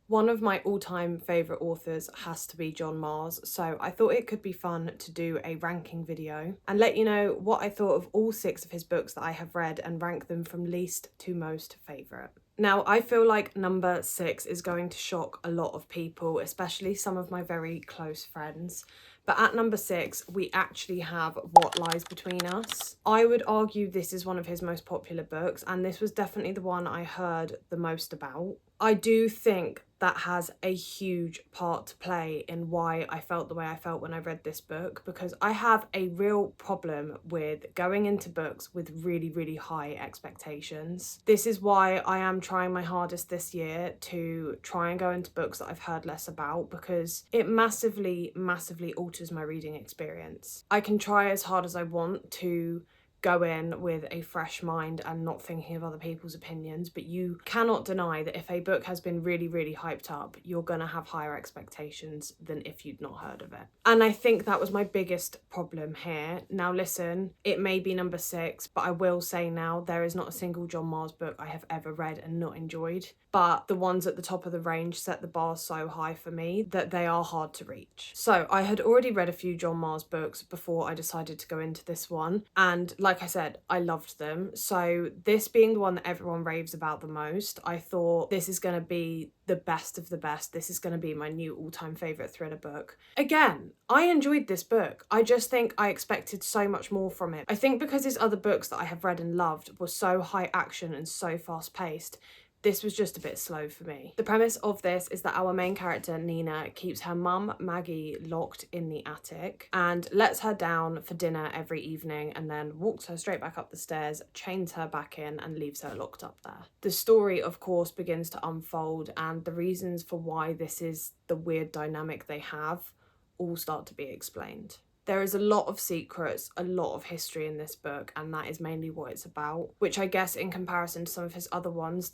One of my all-time favourite authors has to be John Mars, so I thought it could be fun to do a ranking video and let you know what I thought of all 6 of his books that I have read and rank them from least to most favourite. Now, I feel like number 6 is going to shock a lot of people, especially some of my very close friends. But at number 6, we actually have What Lies Between Us. I would argue this is one of his most popular books, and this was definitely the one I heard the most about. I do think that has a huge part to play in why I felt the way I felt when I read this book, because I have a real problem with going into books with really, really high expectations. This is why I am trying my hardest this year to try and go into books that I've heard less about, because it massively, massively alters my reading experience. I can try as hard as I want to go in with a fresh mind and not thinking of other people's opinions, but you cannot deny that if a book has been really, really hyped up, you're gonna have higher expectations than if you'd not heard of it. And I think that was my biggest problem here. Now listen, it may be number 6, but I will say now there is not a single John Mars book I have ever read and not enjoyed. But the ones at the top of the range set the bar so high for me that they are hard to reach. So I had already read a few John Mars books before I decided to go into this one, and like I said, I loved them. So this being the one that everyone raves about the most, I thought this is going to be the best of the best. This is going to be my new all-time favourite thriller book. Again, I enjoyed this book. I just think I expected so much more from it. I think because his other books that I have read and loved were so high action and so fast-paced, this was just a bit slow for me. The premise of this is that our main character, Nina, keeps her mum, Maggie, locked in the attic and lets her down for dinner every evening and then walks her straight back up the stairs, chains her back in and leaves her locked up there. The story, of course, begins to unfold, and the reasons for why this is the weird dynamic they have all start to be explained. There is a lot of secrets, a lot of history in this book, and that is mainly what it's about, which I guess in comparison to some of his other ones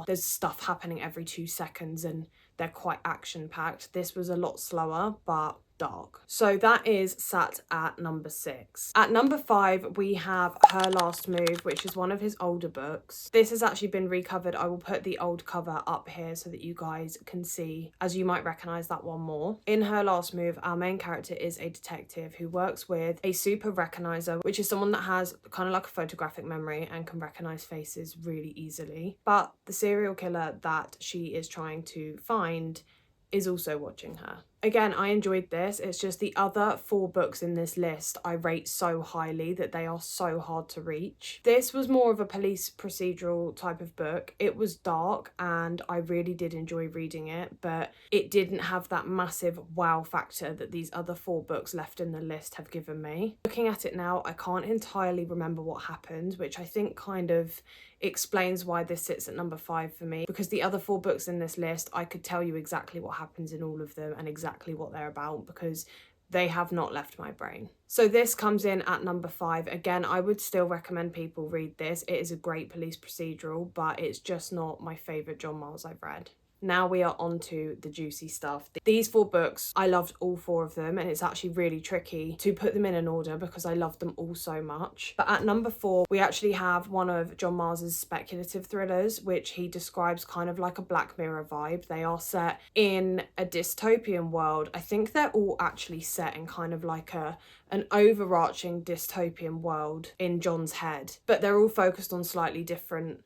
there's stuff happening every 2 seconds and they're quite action-packed. This was a lot slower, but dark. So that is sat at number 6. At number 5, we have Her Last Move, which is one of his older books. This has actually been recovered. I will put the old cover up here so that you guys can see, as you might recognise that one more. In Her Last Move, our main character is a detective who works with a super recognizer, which is someone that has kind of like a photographic memory and can recognise faces really easily. But the serial killer that she is trying to find is also watching her. Again, I enjoyed this. It's just the other 4 books in this list I rate so highly that they are so hard to reach. This was more of a police procedural type of book. It was dark and I really did enjoy reading it, but it didn't have that massive wow factor that these other 4 books left in the list have given me. Looking at it now, I can't entirely remember what happened, which I think kind of explains why this sits at number 5 for me, because the other 4 books in this list, I could tell you exactly what happens in all of them and exactly what they're about, because they have not left my brain. So this comes in at number 5. Again, I would still recommend people read this. It is a great police procedural, but it's just not my favourite John Mars I've read. Now we are on to the juicy stuff. These 4 books, I loved all 4 of them, and it's actually really tricky to put them in an order because I loved them all so much. But at number 4, we actually have one of John Mars's speculative thrillers, which he describes kind of like a Black Mirror vibe. They are set in a dystopian world. I think they're all actually set in kind of like an overarching dystopian world in John's head, but they're all focused on slightly different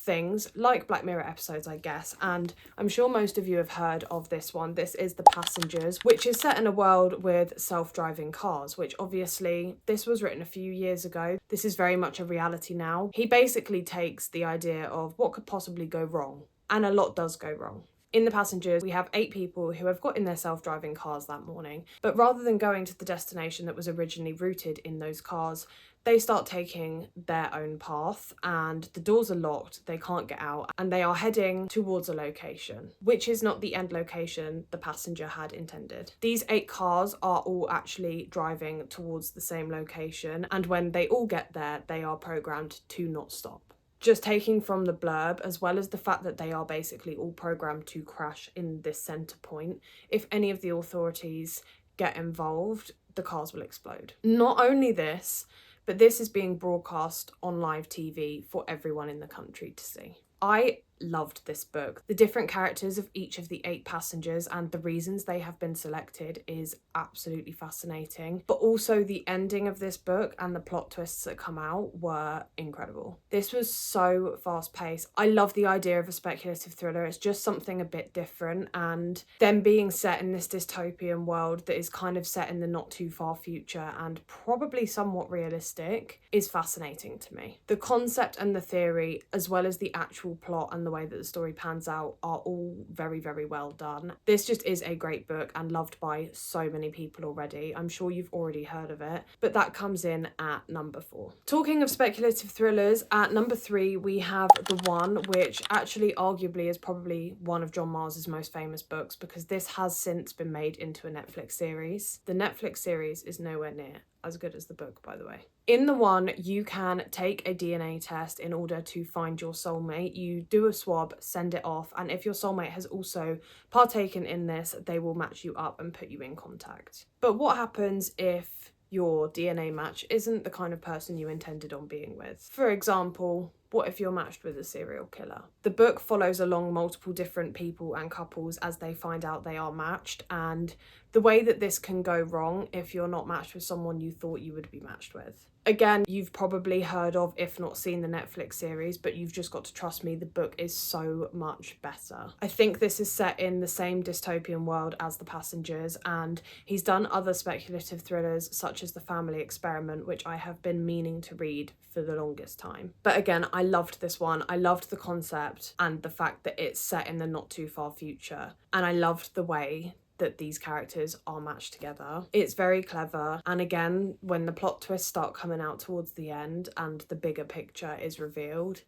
things, like Black Mirror episodes, I guess. And I'm sure most of you have heard of this one. This is The Passengers, which is set in a world with self-driving cars, which obviously this was written a few years ago. This is very much a reality now. He basically takes the idea of what could possibly go wrong, and a lot does go wrong. In The Passengers, we have 8 people who have got in their self-driving cars that morning, but rather than going to the destination that was originally routed in those cars, they start taking their own path and the doors are locked, they can't get out, and they are heading towards a location, which is not the end location the passenger had intended. These 8 cars are all actually driving towards the same location, and when they all get there, they are programmed to not stop. Just taking from the blurb, as well as the fact that they are basically all programmed to crash in this centre point, if any of the authorities get involved, the cars will explode. Not only this, but this is being broadcast on live TV for everyone in the country to see. I loved this book. The different characters of each of the 8 passengers and the reasons they have been selected is absolutely fascinating. But also the ending of this book and the plot twists that come out were incredible. This was so fast paced. I love the idea of a speculative thriller. It's just something a bit different, and them being set in this dystopian world that is kind of set in the not too far future and probably somewhat realistic is fascinating to me. The concept and the theory, as well as the actual plot and the way that the story pans out, are all very, very well done. This just is a great book and loved by so many people already. I'm sure you've already heard of it, but that comes in at number 4. Talking of speculative thrillers, at number 3 we have The One, which actually arguably is probably one of John Mars's most famous books, because this has since been made into a Netflix series. The Netflix series is nowhere near as good as the book, by the way. In The One, you can take a DNA test in order to find your soulmate. You do a swab, send it off, and if your soulmate has also partaken in this, they will match you up and put you in contact. But what happens if your DNA match isn't the kind of person you intended on being with? For example, what if you're matched with a serial killer? The book follows along multiple different people and couples as they find out they are matched, and the way that this can go wrong if you're not matched with someone you thought you would be matched with. Again, you've probably heard of, if not seen, the Netflix series, but you've just got to trust me, the book is so much better. I think this is set in the same dystopian world as The Passengers, and he's done other speculative thrillers such as The Family Experiment, which I have been meaning to read for the longest time. But again, I loved this one. I loved the concept and the fact that it's set in the not too far future, and I loved the way that these characters are matched together. It's very clever, and again, when the plot twists start coming out towards the end and the bigger picture is revealed,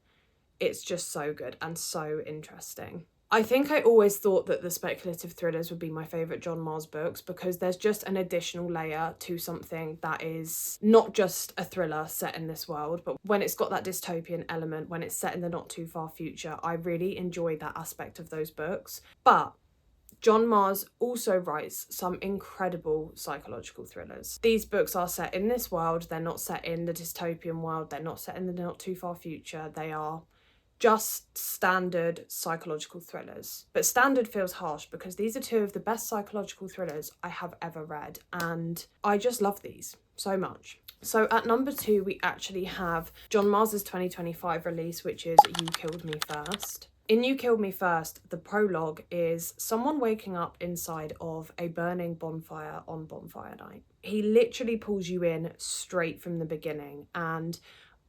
it's just so good and so interesting. I think I always thought that the speculative thrillers would be my favourite John Mars books, because there's just an additional layer to something that is not just a thriller set in this world, but when it's got that dystopian element, when it's set in the not too far future, I really enjoy that aspect of those books. But John Mars also writes some incredible psychological thrillers. These books are set in this world, they're not set in the dystopian world, they're not set in the not too far future, they are just standard psychological thrillers. But standard feels harsh because these are 2 of the best psychological thrillers I have ever read, and I just love these so much. So at number 2 we actually have John Mars's 2025 release, which is You Killed Me First. In You Killed Me First, the prologue is someone waking up inside of a burning bonfire on bonfire night. He literally pulls you in straight from the beginning, and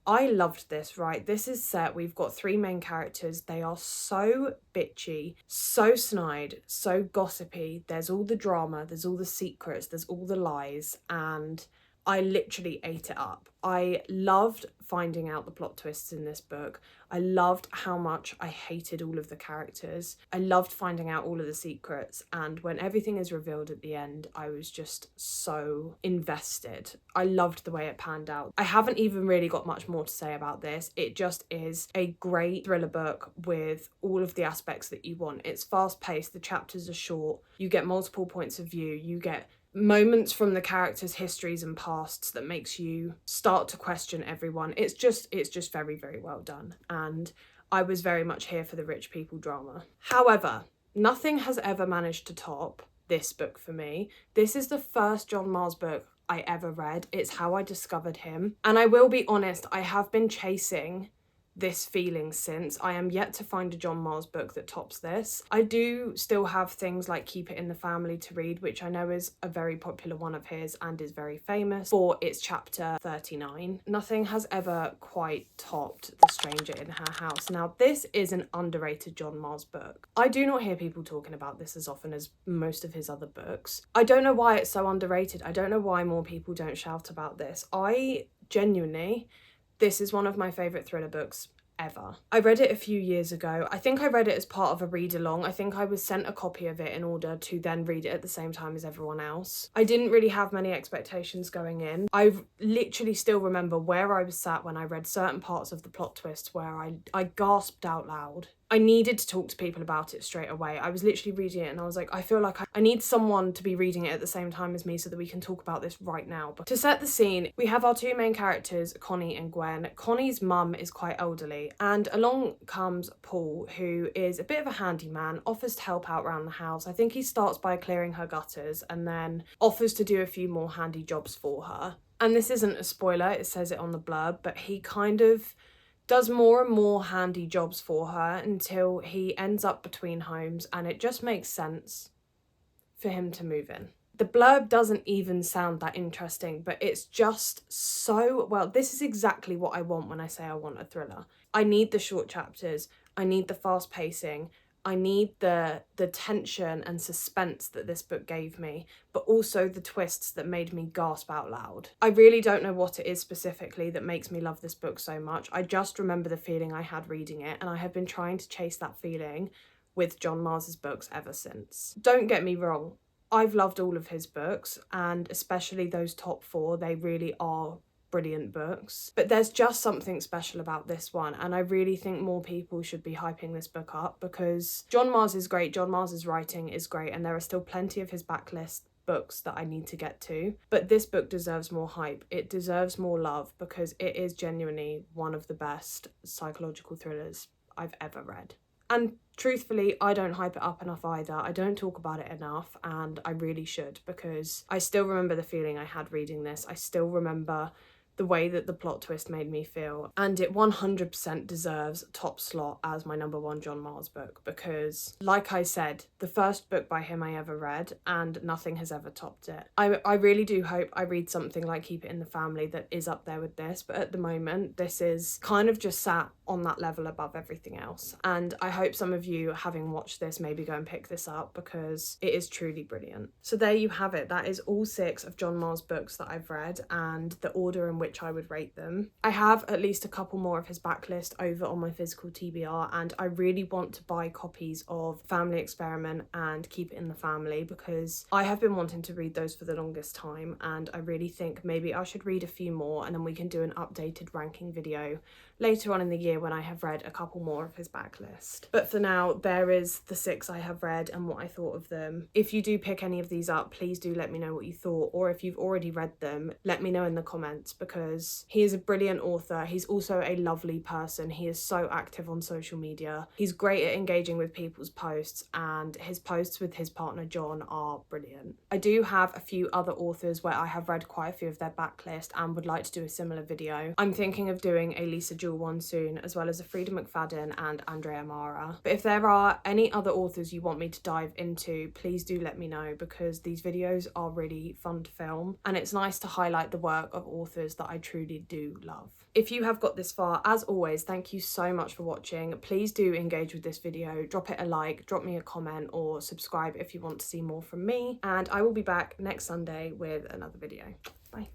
I loved this, right? This is set, we've got 3 main characters. They are so bitchy, so snide, so gossipy. There's all the drama, there's all the secrets, there's all the lies, and I literally ate it up. I loved finding out the plot twists in this book. I loved how much I hated all of the characters. I loved finding out all of the secrets, and when everything is revealed at the end, I was just so invested. I loved the way it panned out. I haven't even really got much more to say about this. It just is a great thriller book with all of the aspects that you want. It's fast paced, the chapters are short, you get multiple points of view, you get moments from the characters' histories and pasts that makes you start to question everyone. It's just very, very well done, and I was very much here for the rich people drama. However, nothing has ever managed to top this book for me. This is the first John Mars book I ever read. It's how I discovered him, and I will be honest, I have been chasing this feeling since. I am yet to find a John Mars book that tops this. I do still have things like Keep It in the Family to read, which I know is a very popular one of his and is very famous for its chapter 39. Nothing has ever quite topped The Stranger in Her House. Now, this is an underrated John Mars book. I do not hear people talking about this as often as most of his other books. I don't know why it's so underrated. I don't know why more people don't shout about this. This is one of my favourite thriller books ever. I read it a few years ago. I think I read it as part of a read-along. I think I was sent a copy of it in order to then read it at the same time as everyone else. I didn't really have many expectations going in. I literally still remember where I was sat when I read certain parts of the plot twist where I gasped out loud. I needed to talk to people about it straight away. I was literally reading it and I was like, I feel like I need someone to be reading it at the same time as me so that we can talk about this right now. But to set the scene, we have our two main characters, Connie and Gwen. Connie's mum is quite elderly, and along comes Paul, who is a bit of a handyman, offers to help out around the house. I think he starts by clearing her gutters and then offers to do a few more handy jobs for her. And this isn't a spoiler, it says it on the blurb, but he kind of does more and more handy jobs for her until he ends up between homes, and it just makes sense for him to move in. The blurb doesn't even sound that interesting, but it's just so, well, this is exactly what I want when I say I want a thriller. I need the short chapters, I need the fast pacing, I need the tension and suspense that this book gave me, but also the twists that made me gasp out loud. I really don't know what it is specifically that makes me love this book so much. I just remember the feeling I had reading it, and I have been trying to chase that feeling with John Mars's books ever since. Don't get me wrong, I've loved all of his books, and especially those top 4, they really are brilliant books, but there's just something special about this one, and I really think more people should be hyping this book up, because John Mars is great, John Mars's writing is great, and there are still plenty of his backlist books that I need to get to, but this book deserves more hype. It deserves more love, because it is genuinely one of the best psychological thrillers I've ever read. And truthfully, I don't hype it up enough either. I don't talk about it enough, and I really should, because I still remember the feeling I had reading this. I still remember the way that the plot twist made me feel, and it 100% deserves top slot as my #1 John Mars book, because like I said, the first book by him I ever read, and nothing has ever topped it. I really do hope I read something like Keep It in the Family that is up there with this, but at the moment this is kind of just sat on that level above everything else, and I hope some of you, having watched this, maybe go and pick this up, because it is truly brilliant. So there you have it. That is all 6 of John Mars books that I've read, and the order in which I would rate them. I have at least a couple more of his backlist over on my physical TBR, and I really want to buy copies of Family Experiment and Keep It in the Family, because I have been wanting to read those for the longest time, and I really think maybe I should read a few more and then we can do an updated ranking video later on in the year when I have read a couple more of his backlist. But for now, there is the 6 I have read and what I thought of them. If you do pick any of these up, please do let me know what you thought, or if you've already read them, let me know in the comments, because he is a brilliant author. He's also a lovely person. He is so active on social media. He's great at engaging with people's posts, and his posts with his partner John are brilliant. I do have a few other authors where I have read quite a few of their backlist and would like to do a similar video. I'm thinking of doing a Lisa Jewell one soon, as well as a Frida McFadden and Andrea Mara. But if there are any other authors you want me to dive into, please do let me know, because these videos are really fun to film, and it's nice to highlight the work of authors that I truly do love. If you have got this far, as always, thank you so much for watching. Please do engage with this video, drop it a like, drop me a comment, or subscribe if you want to see more from me, and I will be back next Sunday with another video. Bye.